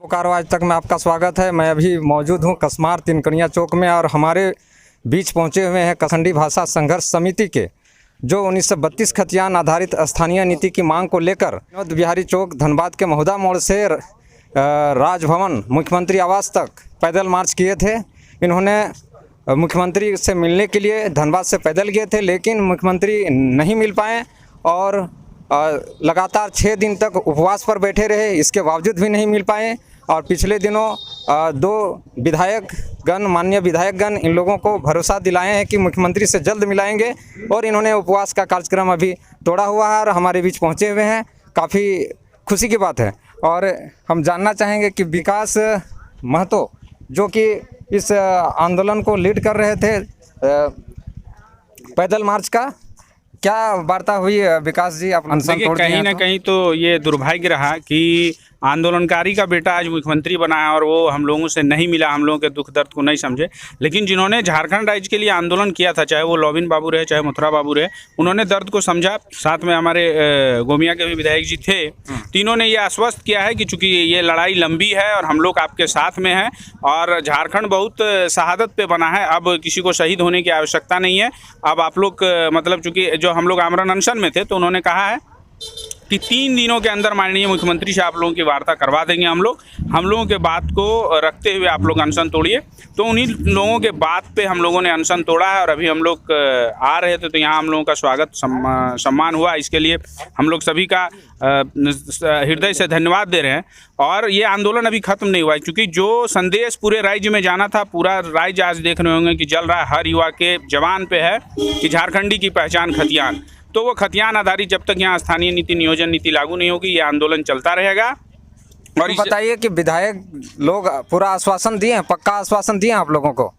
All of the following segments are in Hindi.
बोकारो आज तक में आपका स्वागत है। मैं अभी मौजूद हूं कसमार तिनकनिया चौक में और हमारे बीच पहुंचे हुए हैं कसंडी भाषा संघर्ष समिति के जो 1932 खतियान आधारित स्थानीय नीति की मांग को लेकर विनोद बिहारी चौक धनबाद के महुदा मोड़ से राजभवन मुख्यमंत्री आवास तक पैदल मार्च किए थे। इन्होंने मुख्यमंत्री से मिलने के लिए धनबाद से पैदल गए थे, लेकिन मुख्यमंत्री नहीं मिल पाए और लगातार 6 दिन तक उपवास पर बैठे रहे। इसके बावजूद भी नहीं मिल पाए और पिछले दिनों 2 विधायकगण, माननीय विधायकगण इन लोगों को भरोसा दिलाए हैं कि मुख्यमंत्री से जल्द मिलाएंगे और इन्होंने उपवास का कार्यक्रम अभी तोड़ा हुआ है और हमारे बीच पहुंचे हुए हैं। काफ़ी खुशी की बात है और हम जानना चाहेंगे कि विकास महतो जो कि इस आंदोलन को लीड कर रहे थे पैदल मार्च का, क्या वार्ता हुई विकास जी? आप अनशन तोड़ दिए कहीं ना कहीं तो ये दुर्भाग्य रहा कि आंदोलनकारी का बेटा आज मुख्यमंत्री बना है और वो हम लोगों से नहीं मिला, हम लोगों के दुख दर्द को नहीं समझे। लेकिन जिन्होंने झारखंड राज्य के लिए आंदोलन किया था, चाहे वो लॉबिन बाबू रहे चाहे मथुरा बाबू रहे, उन्होंने दर्द को समझा। साथ में हमारे गोमिया के भी विधायक जी थे। तीनों ने ये आश्वस्त किया है कि चूंकि ये लड़ाई लंबी है और हम लोग आपके साथ में हैं और झारखंड बहुत शहादत पे बना है, अब किसी को शहीद होने की आवश्यकता नहीं है। अब आप लोग मतलब चूंकि जो हम लोग आमरण अनशन में थे तो उन्होंने कहा है कि 3 दिनों के अंदर माननीय मुख्यमंत्री से आप लोगों की वार्ता करवा देंगे। हम लोगों के बात को रखते हुए आप लोग अनशन तोड़िए। तो उन्हीं लोगों के बात पे हम लोगों ने अनशन तोड़ा है और अभी हम लोग आ रहे थे तो यहाँ हम लोगों का स्वागत सम्मान हुआ। इसके लिए हम लोग सभी का हृदय से धन्यवाद दे रहे हैं। और ये आंदोलन अभी खत्म नहीं हुआ है, क्योंकि जो संदेश पूरे राज्य में जाना था, पूरा राज्य आज देख रहे होंगे कि जल रहा है, हर युवा के जवान पे है कि झारखंडी की पहचान खतियान। तो वो खतियान आधारित जब तक यहाँ स्थानीय नीति नियोजन नीति लागू नहीं होगी, ये आंदोलन चलता रहेगा। और बताइए कि विधायक लोग पूरा आश्वासन दिए हैं, पक्का आश्वासन दिए हैं आप लोगों को?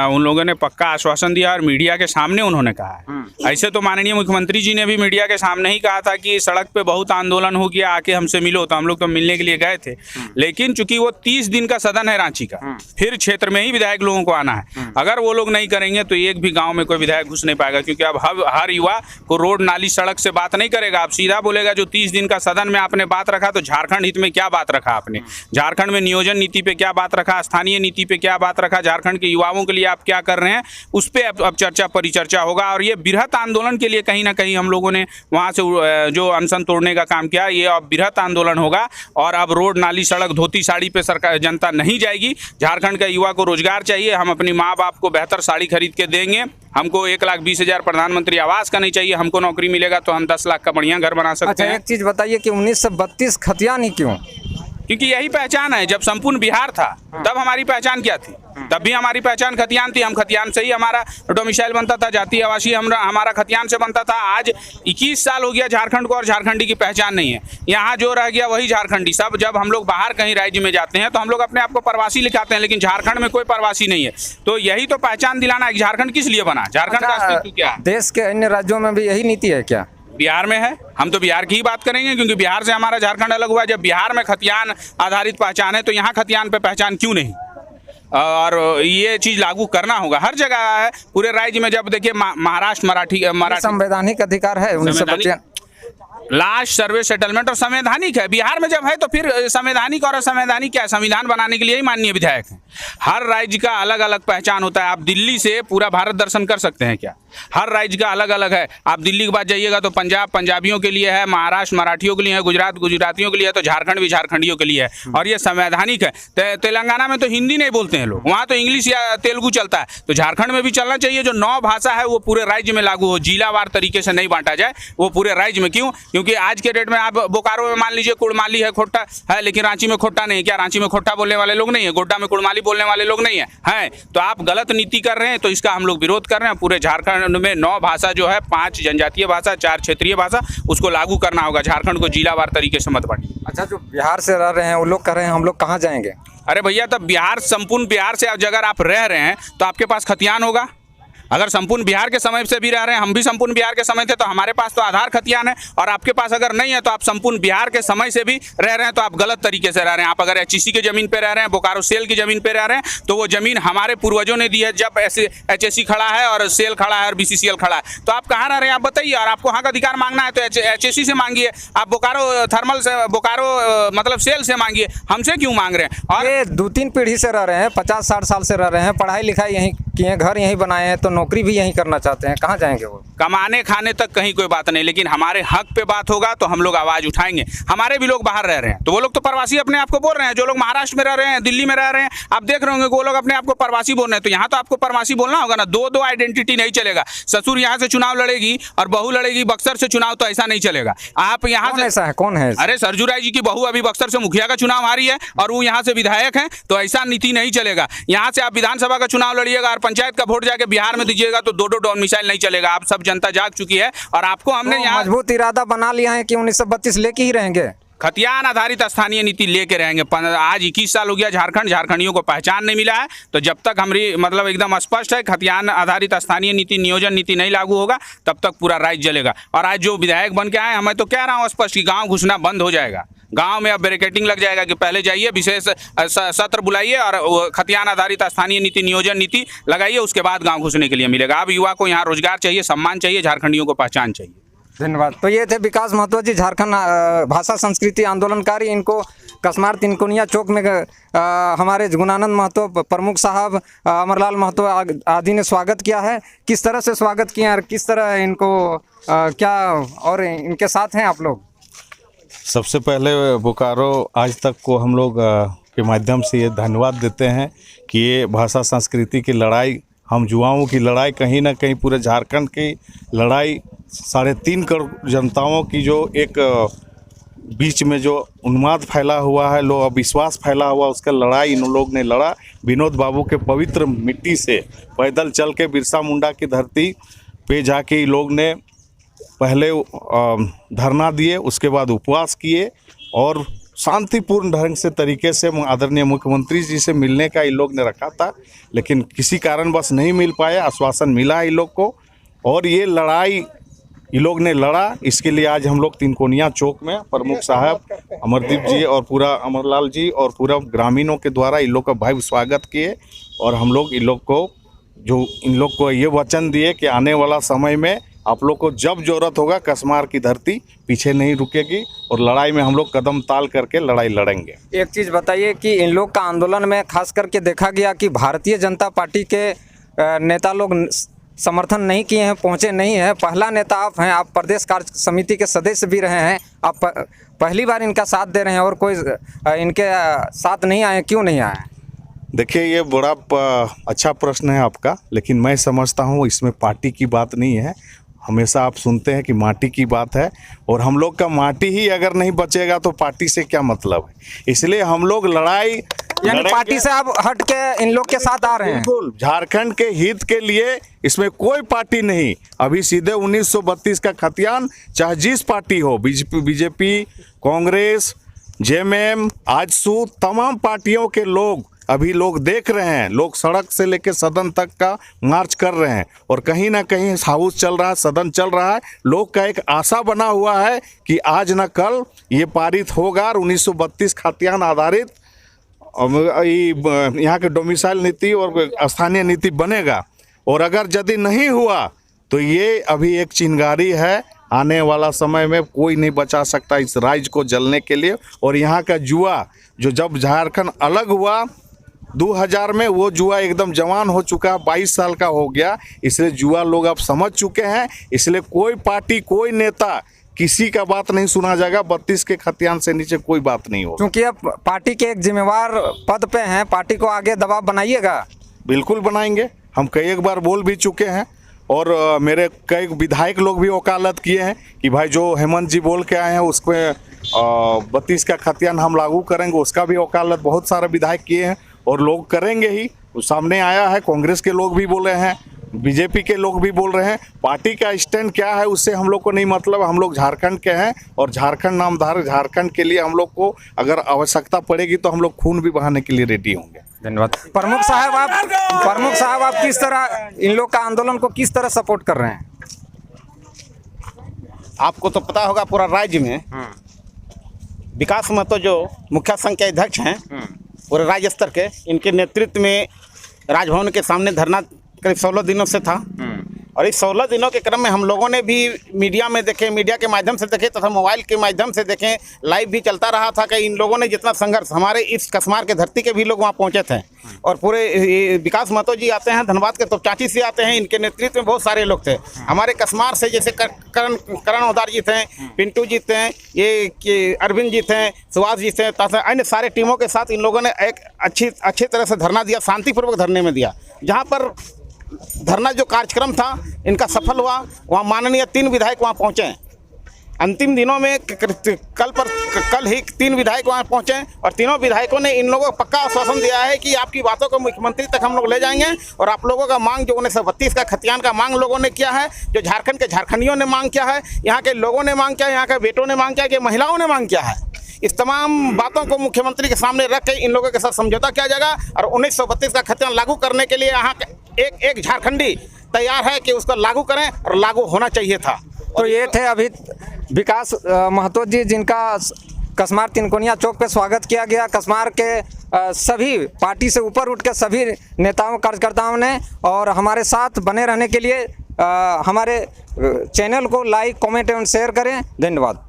उन लोगों ने पक्का आश्वासन दिया और मीडिया के सामने उन्होंने कहा है। ऐसे तो माननीय मुख्यमंत्री जी ने भी मीडिया के सामने ही कहा था कि सड़क पे बहुत आंदोलन हो गया, आके हमसे मिलो। तो हम लोग तो मिलने के लिए गए थे, लेकिन चूंकि वो 30 दिन का सदन है रांची का, फिर क्षेत्र में ही विधायक लोगों को आना है। अगर वो लोग नहीं करेंगे तो एक भी गाँव में कोई विधायक घुस नहीं पाएगा, क्योंकि अब हर युवा को रोड नाली सड़क से बात नहीं करेगा। आप सीधा बोलेगा जो 30 दिन का सदन में आपने बात रखा, तो झारखंड हित में क्या बात रखा आपने, झारखंड में नियोजन नीति पे क्या बात रखा, स्थानीय नीति पे क्या बात रखा, झारखंड के युवाओं के लिए आप क्या कर रहे हैं, उस पे अब चर्चा परिचर्चा होगा। और ये बृहत आंदोलन के लिए कहीं ना कहीं हम लोगों ने वहां से जो अनशन तोड़ने का काम किया, ये अब बृहत आंदोलन होगा। और अब रोड नाली सड़क धोती साड़ी पे सरकार जनता नहीं जाएगी। झारखंड के युवा को रोजगार चाहिए, हम अपनी माँ बाप को बेहतर साड़ी खरीद के देंगे। हमको 1,20,000 प्रधानमंत्री आवास का नहीं चाहिए, हमको नौकरी मिलेगा तो हम 10 लाख का बढ़िया घर बना सकते हैं। एक चीज बताइए कि 1932 खतियान ही क्यों? क्योंकि यही पहचान है। जब संपूर्ण बिहार था तब हमारी पहचान क्या थी? तब भी हमारी पहचान खतियान थी। हम खतियान से ही हमारा डोमिसाइल बनता था, जातीय आवासीय हमारा खतियान से बनता था। आज 21 साल हो गया झारखंड को और झारखंडी की पहचान नहीं है। यहाँ जो रह गया वही झारखंडी। सब जब हम लोग बाहर कहीं राज्य में जाते हैं तो हम लोग अपने आप को प्रवासी लिखाते हैं, लेकिन झारखंड में कोई प्रवासी नहीं है। तो यही तो पहचान दिलाना है। झारखंड किस लिए बना? झारखंड का अस्तित्व क्या है? देश के अन्य राज्यों में भी यही नीति है क्या? बिहार में है। हम तो बिहार की ही बात करेंगे, क्योंकि बिहार से हमारा झारखंड अलग हुआ। जब बिहार में खतियान आधारित पहचान है तो यहाँ खतियान पे पहचान क्यों नहीं? और ये चीज लागू करना होगा हर जगह है पूरे राज्य में। जब देखिए महाराष्ट्र मराठी संवैधानिक अधिकार है 1932 लास्ट सर्वे सेटलमेंट और संवैधानिक है। बिहार में जब है तो फिर संवैधानिक और असंवैधानिक क्या? संविधान बनाने के लिए ही माननीय विधायक हैं। हर राज्य का अलग अलग पहचान होता है। आप दिल्ली से पूरा भारत दर्शन कर सकते हैं क्या? हर राज्य का अलग अलग है। आप दिल्ली के बाद जाइएगा तो पंजाब पंजाबियों के लिए है, महाराष्ट्र मराठियों के लिए है, गुजरात गुजरातियों के लिए है, तो झारखंड भी झारखंडियों के लिए है। और ये संवैधानिक है। तेलंगाना में तो हिंदी नहीं बोलते हैं लोग, वहाँ तो इंग्लिश या तेलुगु चलता है। तो झारखंड में भी चलना चाहिए। जो 9 भाषा है वो पूरे राज्य में लागू हो, जिलावार तरीके से नहीं बांटा जाए, वो पूरे राज्य में। क्यों? क्योंकि आज के डेट में आप बोकारो में मान लीजिए कुड़माली है, खोट्टा है, लेकिन रांची में खोट्टा नहीं है। क्या रांची में खोट्टा बोलने वाले लोग नहीं है? गोड्डा में कुड़माली बोलने वाले लोग नहीं है? तो आप गलत नीति कर रहे हैं, तो इसका हम लोग विरोध कर रहे हैं। पूरे झारखंड में 9 भाषा जो है, 5 जनजातीय भाषा, 4 क्षेत्रीय भाषा, उसको लागू करना होगा। झारखंड को जिलावार तरीके से मत बांटिए। अच्छा, जो बिहार से रह रहे हैं वो लोग कह रहे हैं हम लोग कहाँ जाएंगे? अरे भैया, तब बिहार, संपूर्ण बिहार से अगर आप रह रहे हैं तो आपके पास खतियान होगा। अगर संपूर्ण बिहार के समय से भी रह रहे हैं, हम भी संपूर्ण बिहार के समय थे, तो हमारे पास तो आधार खतियान है, और आपके पास अगर नहीं है तो आप संपूर्ण बिहार के समय से भी रह रहे हैं, तो आप गलत तरीके से रह रहे हैं। आप अगर HEC की जमीन पे रह रहे हैं, बोकारो सेल की जमीन पे रह रहे हैं, तो वो जमीन हमारे पूर्वजों ने दी है। जब HEC खड़ा है और सेल खड़ा है और BCCL खड़ा है, तो आप कहाँ रह रहे हैं आप बताइए। और आपको वहाँ का अधिकार मांगना है तो HEC से मांगिए, आप बोकारो थर्मल से, बोकारो मतलब सेल से मांगिए, हमसे क्यों मांग रहे हैं। और ये 2-3 पीढ़ी से रह रहे हैं, 50-60 साल से रह रहे हैं, पढ़ाई लिखाई यहीं किए, घर यहीं बनाए हैं, तो नौकरी भी यहीं करना चाहते हैं, कहाँ जाएंगे वो। कमाने खाने तक कहीं कोई बात नहीं, लेकिन हमारे हक पे बात होगा तो हम लोग आवाज़ उठाएंगे। हमारे भी लोग बाहर रह रहे हैं, तो वो लोग तो प्रवासी अपने आप को बोल रहे हैं। जो लोग महाराष्ट्र में रह रहे हैं, दिल्ली में रह रहे हैं, आप देख रहे होंगे वो लोग अपने आप को प्रवासी बोल रहे हैं। तो यहाँ तो आपको प्रवासी बोलना होगा ना। दो आइडेंटिटी नहीं चलेगा। ससुर यहाँ से चुनाव लड़ेगी और बहू लड़ेगी बक्सर से चुनाव, तो ऐसा नहीं चलेगा। आप यहाँ कौन से, ऐसा है, कौन है? अरे सरजू राय जी की बहू अभी बक्सर से मुखिया का चुनाव हारी है और वो यहाँ से विधायक हैं, तो ऐसा नीति नहीं चलेगा। यहाँ से आप विधानसभा का चुनाव लड़िएगा और पंचायत का वोट जाके बिहार में दीजिएगा, तो दो डॉन मिसाइल नहीं चलेगा। आप सब जनता जाग चुकी है और आपको हमने यहाँ मजबूत इरादा बना लिया है कि 1932 लेके ही रहेंगे। खतियान आधारित स्थानीय नीति लेके रहेंगे। आज 21 साल हो गया झारखंडियों को पहचान नहीं मिला है, तो जब तक हमारी मतलब एकदम स्पष्ट है खतियान आधारित स्थानीय नीति, नियोजन नीति नहीं लागू होगा, तब तक पूरा राज्य जलेगा। और आज जो विधायक बन के आए, मैं तो कह रहा हूँ स्पष्ट कि गाँव घुसना बंद हो जाएगा। गांव में अब बैरिकेडिंग लग जाएगा कि पहले जाइए, विशेष सत्र बुलाइए और खतियान आधारित स्थानीय नीति, नियोजन नीति लगाइए, उसके बाद गांव घुसने के लिए मिलेगा। अब युवा को यहाँ रोजगार चाहिए, सम्मान चाहिए, झारखंडियों को पहचान चाहिए। धन्यवाद। तो ये थे विकास महतो जी, झारखंड भाषा संस्कृति आंदोलनकारी। इनको कसमार तिनकोनिया चौक में हमारे गुणानंद महतो, प्रमुख साहब अमरलाल महतो आदि ने स्वागत किया है। किस तरह से स्वागत किया और किस तरह इनको क्या और इनके साथ हैं आप लोग? सबसे पहले बोकारो आज तक को हम लोग के माध्यम से ये धन्यवाद देते हैं कि ये भाषा संस्कृति की लड़ाई, हम युवाओं की लड़ाई, कहीं ना कहीं पूरे झारखंड की लड़ाई, 3.5 करोड़ जनताओं की जो एक बीच में जो उन्माद फैला हुआ है, लोग अविश्वास फैला हुआ, उसका लड़ाई इन लोग ने लड़ा। विनोद बाबू के पवित्र मिट्टी से पैदल चल के बिरसा मुंडा की धरती पे जाके इन लोग ने पहले धरना दिए, उसके बाद उपवास किए और शांतिपूर्ण ढंग से तरीके से आदरणीय मुख्यमंत्री जी से मिलने का इन लोग ने रखा था, लेकिन किसी कारणवश नहीं मिल पाया। आश्वासन मिला इन लोग को और ये लड़ाई इन लोग ने लड़ा। इसके लिए आज हम लोग तिनकोनिया चौक में प्रमुख साहब अमरदीप जी और पूरा अमरलाल जी और पूरा ग्रामीणों के द्वारा इन लोग का भव्य स्वागत किए और हम लोग इन लोग को ये वचन दिए कि आने वाला समय में आप लोग को जब जरूरत होगा, कसमार की धरती पीछे नहीं रुकेगी और लड़ाई में हम लोग कदम ताल करके लड़ाई लड़ेंगे। एक चीज़ बताइए कि इन लोग का आंदोलन में खास करके देखा गया कि भारतीय जनता पार्टी के नेता लोग समर्थन नहीं किए हैं, पहुंचे नहीं हैं। पहला नेता आप हैं, आप प्रदेश कार्य समिति के सदस्य भी रहे हैं, आप पहली बार इनका साथ दे रहे हैं और कोई इनके साथ नहीं आए, क्यों नहीं आए? देखिए, ये बड़ा अच्छा प्रश्न है आपका, लेकिन मैं समझता हूँ इसमें पार्टी की बात नहीं है। हमेशा आप सुनते हैं कि माटी की बात है और हम लोग का माटी ही अगर नहीं बचेगा तो पार्टी से क्या मतलब है। इसलिए हम लोग लड़ाई यानी पार्टी से आप हट के इन लोग के साथ आ रहे हैं। बिल्कुल, झारखंड के हित के लिए इसमें कोई पार्टी नहीं। अभी सीधे 1932 का खतियान, चाहे जिस पार्टी हो, बीजेपी, कांग्रेस, जेएमएम, आजसू, तमाम पार्टियों के लोग अभी लोग देख रहे हैं। लोग सड़क से लेकर सदन तक का मार्च कर रहे हैं और कहीं ना कहीं हाउस चल रहा है, सदन चल रहा है। लोग का एक आशा बना हुआ है कि आज न कल ये पारित होगा और 1932 खतियान आधारित यहाँ के डोमिसाइल नीति और स्थानीय नीति बनेगा। और अगर यदि नहीं हुआ तो ये अभी एक चिंगारी है, आने वाला समय में कोई नहीं बचा सकता इस राज्य को जलने के लिए। और यहाँ का जुआ, जो जब झारखंड अलग हुआ 2000 में, वो जुआ एकदम जवान हो चुका, 22 साल का हो गया। इसलिए जुआ लोग अब समझ चुके हैं। इसलिए कोई पार्टी, कोई नेता, किसी का बात नहीं सुना जाएगा। 32 के खतियान से नीचे कोई बात नहीं होगा। क्योंकि अब पार्टी के एक जिम्मेवार पद पे हैं, पार्टी को आगे दबाव बनाइएगा। बिल्कुल बनाएंगे। हम कई एक बार बोल भी चुके हैं और मेरे कई विधायक लोग भी वकालत किए हैं कि भाई जो हेमंत जी बोल के आए हैं उसमें 32 का खतियान हम लागू करेंगे। उसका भी वकालत बहुत सारे विधायक किए हैं और लोग करेंगे ही। सामने आया है, कांग्रेस के लोग भी बोले हैं, बीजेपी के लोग भी बोल रहे हैं। पार्टी का स्टैंड क्या है उससे हम लोग को नहीं मतलब। हम लोग झारखंड के हैं और झारखंड नामधारक झारखंड के लिए हम लोग को अगर आवश्यकता पड़ेगी तो हम लोग खून भी बहाने के लिए रेडी होंगे। धन्यवाद। प्रमुख साहब आप किस तरह इन लोग का आंदोलन को किस तरह सपोर्ट कर रहे हैं? आपको तो पता होगा पूरा राज्य में विकास महतो जो मुखिया संघ के अध्यक्ष हैं पूरे राज्य स्तर के, इनके नेतृत्व में राजभवन के सामने धरना करीब 16 दिनों से था। और इस 16 दिनों के क्रम में हम लोगों ने भी मीडिया में देखे, मीडिया के माध्यम से देखे तथा मोबाइल के माध्यम से देखें, लाइव भी चलता रहा था कि इन लोगों ने जितना संघर्ष, हमारे इस कसमार के धरती के भी लोग वहाँ पहुँचे थे। और पूरे विकास महतो जी आते हैं धनबाद के, तोपचांची से आते हैं, इनके नेतृत्व में बहुत सारे लोग थे। हमारे कसमार से जैसे करण उदार जी थे, पिंटू जी थे, ये अरविंद जी थे, सुभाष जी थे तथा अन्य सारे टीमों के साथ इन लोगों ने एक अच्छी तरह से धरना दिया, शांतिपूर्वक धरने में दिया। जहाँ पर धरना जो कार्यक्रम था इनका सफल हुआ, वहाँ माननीय 3 विधायक वहाँ पहुँचे। अंतिम दिनों में कल ही 3 विधायक वहाँ पहुँचे और तीनों विधायकों ने इन लोगों को पक्का आश्वासन दिया है कि आपकी बातों को मुख्यमंत्री तक हम लोग ले जाएंगे और आप लोगों का मांग जो 1932 का खतियान का मांग लोगों ने किया है, जो झारखंड के झारखंडियों ने मांग किया है, यहाँ के लोगों ने मांग किया है, यहाँ के बेटों ने मांग किया है, कि महिलाओं ने मांग किया है, इस तमाम बातों को मुख्यमंत्री के सामने रख के इन लोगों के साथ समझौता किया जाएगा और 1932 का खतियान लागू करने के लिए यहाँ एक झारखंडी तैयार है कि उसको लागू करें और लागू होना चाहिए था। तो ये थे अभी विकास महतो जी, जिनका कसमार तिनकोनिया चौक पे स्वागत किया गया। कसमार के सभी पार्टी से ऊपर उठ के सभी नेताओं कार्यकर्ताओं ने, और हमारे साथ बने रहने के लिए हमारे चैनल को लाइक, कमेंट एवं शेयर करें। धन्यवाद।